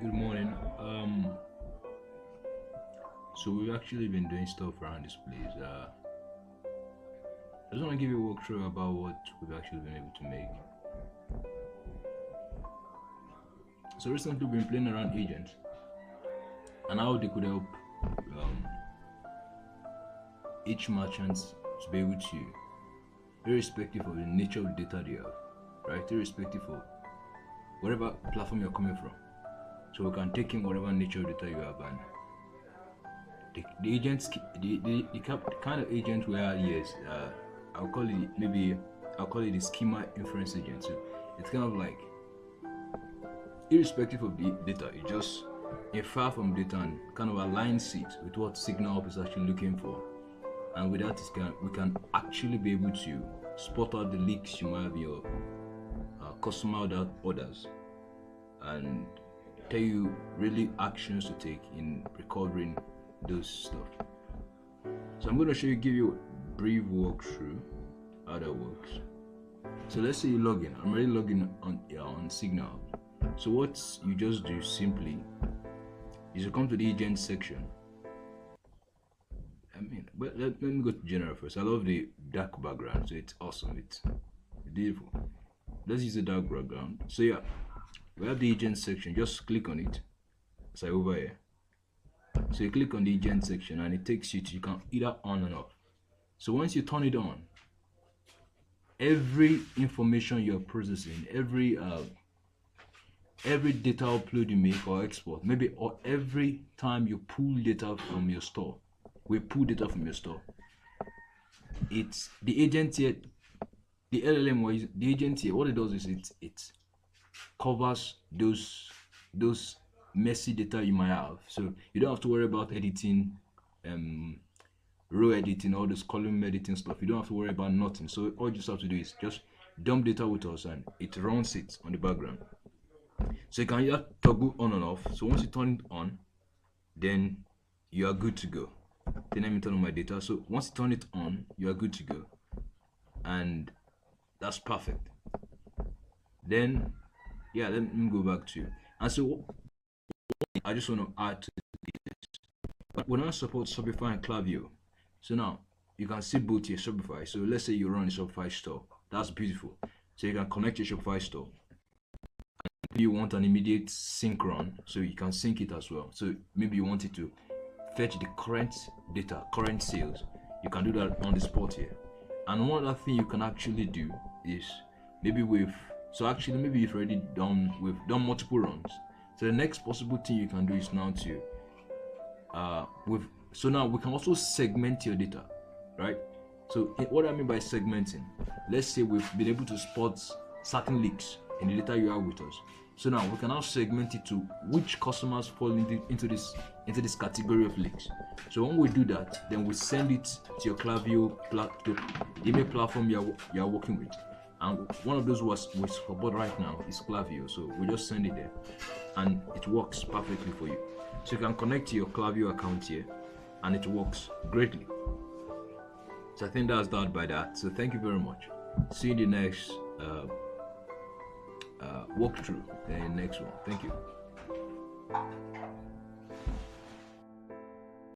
Good morning. So we've actually been doing stuff around this place. I just want to give you a walkthrough about what we've actually been able to make. So recently we've been playing around agents and how they could help each merchant to be able to, irrespective of the nature of the data they have, right? Irrespective of whatever platform you're coming from. So we can take in whatever nature of data you have, and the agents, the kind of agent we are here is, I'll call it the schema inference agent. So it's kind of like, irrespective of the data, it just infer from data and kind of aligns it with what SignalOps is actually looking for. And with that, we can actually be able to spot out the leaks you might have in your customer orders and tell you really actions to take in recovering those stuff. So I'm going to give you a brief walkthrough how that works. So let's say you log in. I'm already logging on SignalOps. So what you just do simply is you come to the agent section. But let me go to general first. I love the dark background, so it's awesome. It's beautiful. Let's use the dark background. So yeah, we have the agent section. Just click on it. It's like over here. So you click on the agent section and it takes you to, you can either on and off. So once you turn it on, every information you're processing, every data upload you make or export, or every time you pull data from your store, it's the agent here, the LLM, or the agent here, what it does is it covers those messy data you might have. So you don't have to worry about editing, row editing, all this column editing stuff. You don't have to worry about nothing. So all you just have to do is just dump data with us and it runs it on the background. So you can either toggle on and off. So once you turn it on, then you are good to go. Then let me turn on my data. So once you turn it on, you are good to go, and that's perfect. Then yeah, let me go back to you. And so I just want to add to this. We now support Shopify and Klaviyo. So now you can see both your Shopify. So let's say you run a Shopify store. That's beautiful. So you can connect your Shopify store. And you want an immediate sync run, so you can sync it as well. So maybe you want it to fetch the current data, current sales. You can do that on the spot here. And one other thing you can actually do is maybe we've done multiple runs. So the next possible thing you can do is now to so now we can also segment your data, right? So what I mean by segmenting, let's say we've been able to spot certain leaks in the data you have with us. So now we can now segment it to which customers fall into this category of leaks. So when we do that, then we send it to your Klaviyo to the email platform you are working with. And one of those we support right now is Klaviyo. So we just send it there and it works perfectly for you. So you can connect to your Klaviyo account here and it works greatly. So I think that's that by that. So thank you very much. See you in the next walkthrough in the next one. Thank you.